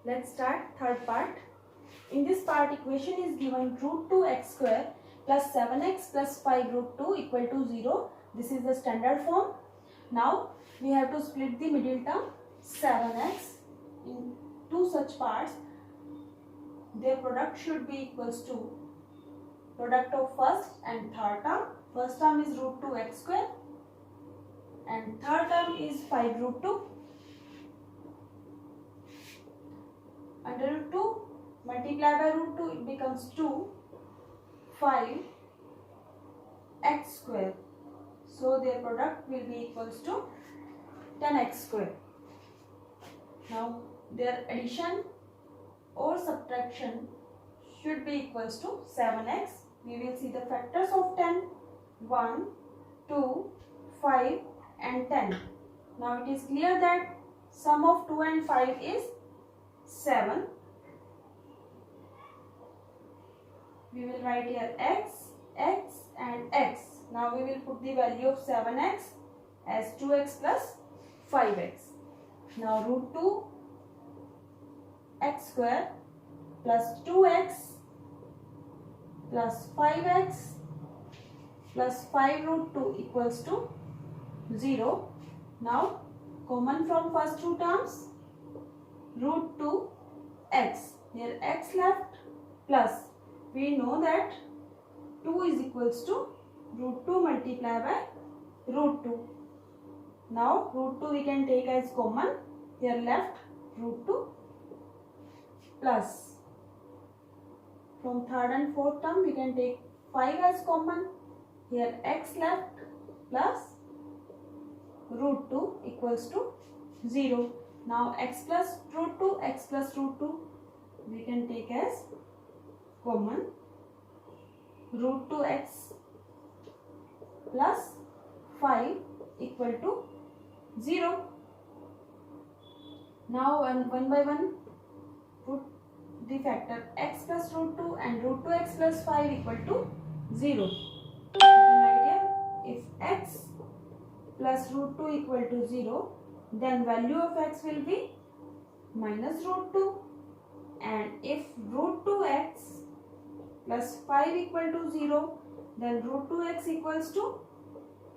Let's start third part. In this part, equation is given root 2x square plus 7x plus 5 root 2 equal to 0. This is the standard form. Now we have to split the middle term 7x in two such parts. Their product should be equals to product of first and third term. First term is root 2x square and third term is 5 root 2. Under root 2 multiplied by root 2, it becomes 2 5 x square. So their product will be equals to 10x square. Now their addition or subtraction should be equals to 7x. We will see the factors of 10. 1, 2, 5 and 10. Now it is clear that sum of 2 and 5 is 7. We will write here x, x and x. Now we will put the value of 7x as 2x plus 5x. Now root 2 x square plus 2x plus 5x plus 5 root 2 equals to 0. Now common from first two terms, root 2 x. Here x left plus, we know that 2 is equals to root 2 multiplied by root 2. Now root 2 we can take as common. Here left root 2 plus, from third and fourth term we can take 5 as common. Here x left plus root 2 equals to 0. Now x plus root 2, x plus root 2 we can take as common. Root 2x plus 5 equal to 0. Now one by one put the factor x plus root 2 and root 2x plus 5 equal to 0. You can write here, if x plus root 2 equal to 0, then value of x will be minus root 2, and if root 2x plus 5 equal to 0, then root 2x equals to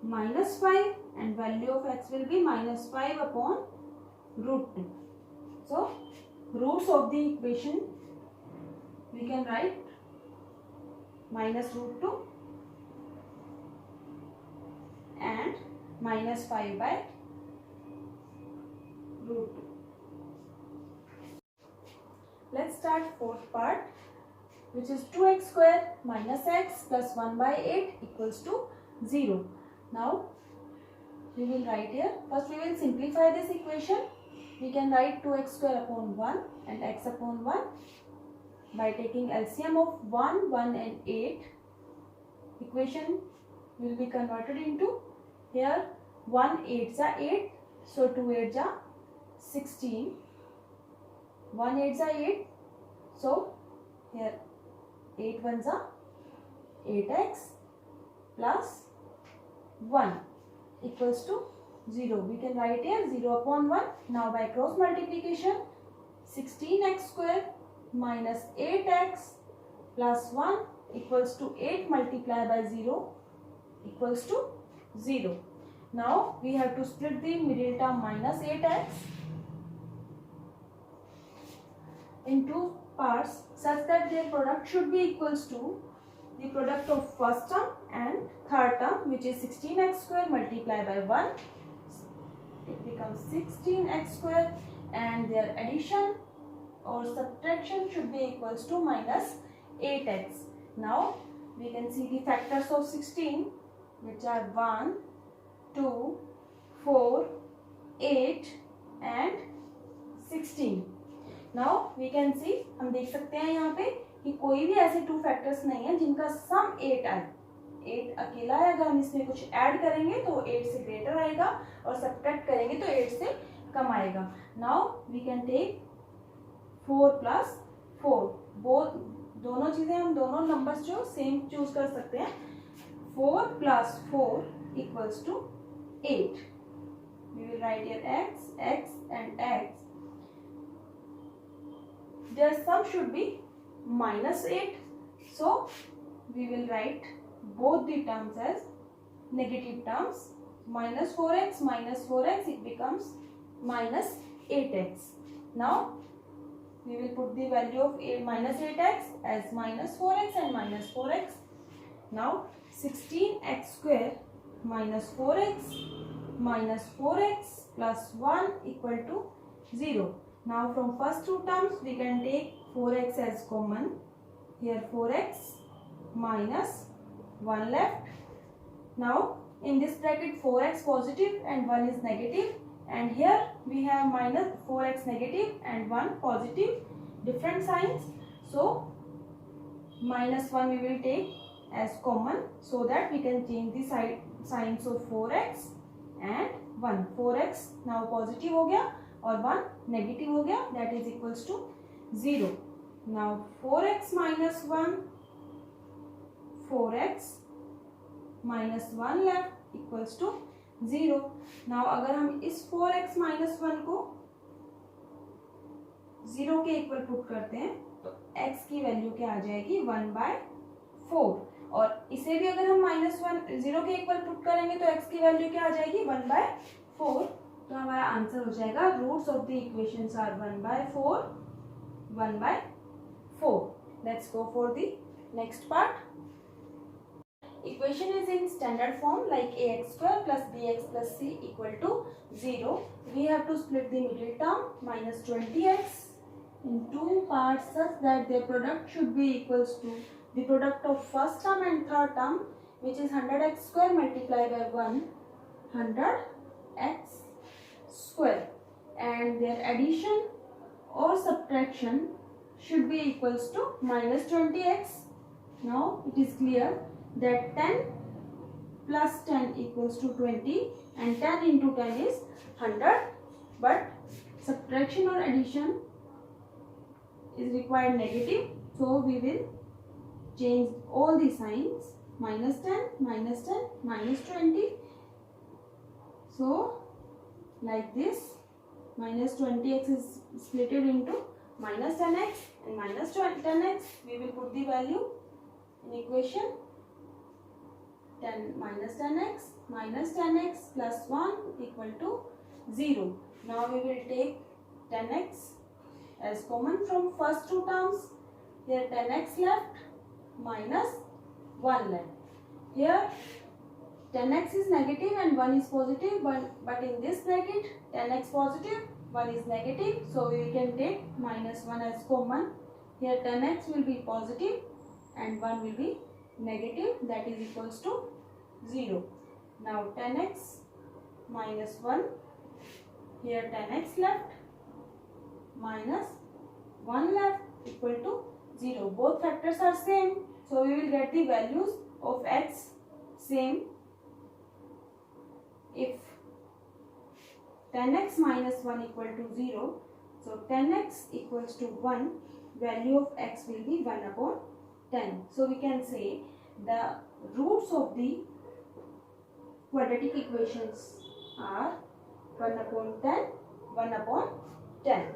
minus 5 and value of x will be minus 5 upon root 2. So roots of the equation we can write minus root 2 and minus 5 by root 2. Let's start fourth part, which is 2x square minus x plus 1 by 8 equals to 0. Now we will write here, first we will simplify this equation. We can write 2x square upon 1 and x upon 1 by taking LCM of 1, 1 and 8. Equation will be converted into, here 1 8s are 8, so 2 8s are 16. 1 8s are 8, so here 8 1s are 8x plus 1 equals to 0. We can write here 0 upon 1. Now by cross multiplication, 16x square minus 8x plus 1 equals to 8 multiplied by 0 equals to 0. Now we have to split the middle term minus 8x in two parts such that their product should be equals to the product of first term and third term, which is 16x square multiplied by 1. It becomes 16x square, and their addition or subtraction should be equals to minus 8x. Now we can see the factors of 16, which are 1, 2, 4, 8 and 16. Now we can see, हम देख सकते हैं यहाँ पे कि कोई भी ऐसे टू फैक्टर्स नहीं है जिनका सम 8 आए. 8 अकेला है, अगर हम इसमें कुछ ऐड करेंगे तो 8 से ग्रेटर आएगा और सब्ट्रैक्ट करेंगे तो 8 से कम आएगा. Now we can take 4 plus 4. दोनों चीजें, हम दोनों नंबर्स जो सेम चूज कर सकते हैं. 4 plus 4 equals to 8. We will write here x, x and x. their sum should be minus 8. So we will write both the terms as negative terms. Minus 4x it becomes minus 8x. Now we will put the value of minus 8x as minus 4x and minus 4x. Now 16x square minus 4x plus 1 equal to 0. Now from first two terms we can take 4x as common. Here 4x minus 1 left. Now in this bracket 4x positive and 1 is negative, and here we have minus 4x negative and 1 positive, different signs. So minus 1 we will take as common so that we can change the signs of 4x and 1. 4x now positive हो गया और 1 negative हो गया, that is equals to 0. Now 4x minus 1, 4x minus 1 left equals to 0. Now अगर हम इस 4x minus 1 को 0 के इक्वल पुट करते हैं तो x की वैल्यू क्या आ जाएगी 1/4, और इसे भी अगर हम -1 0 के इक्वल पुट करेंगे तो x की वैल्यू क्या आ जाएगी 1/4. तो हमारा आंसर हो जाएगा roots of the equations are 1/4, 1/4. Let's go for the next part. Equation is in standard form like ax square plus bx plus c equal to 0. We have to split the middle term minus 20x in two parts such that their product should be equals to the product of first term and third term, which is 100x square multiplied by 100x square, and their addition or subtraction should be equals to minus 20x. Now it is clear that 10 plus 10 equals to 20 and 10 into 10 is 100, but subtraction or addition is required negative, so we will change all the signs, minus 10, minus 10, minus 20. So like this, minus 20x is split into minus 10x and minus 10x. We will put the value in equation. 10 minus 10x plus 1 equal to 0. Now we will take 10x as common from first two terms. Here 10x left minus 1 left. Here 10x is negative and 1 is positive, but in this bracket 10x positive, 1 is negative, so we can take minus 1 as common. Here 10x will be positive and 1 will be negative, that is equals to 0. Now 10x minus 1, here 10x left minus 1 left equal to 0. Both factors are same, so we will get the values of x same. If 10x minus 1 equal to 0, so 10x equals to 1, value of x will be 1/10. So we can say the roots of the quadratic equations are 1/10, 1/10.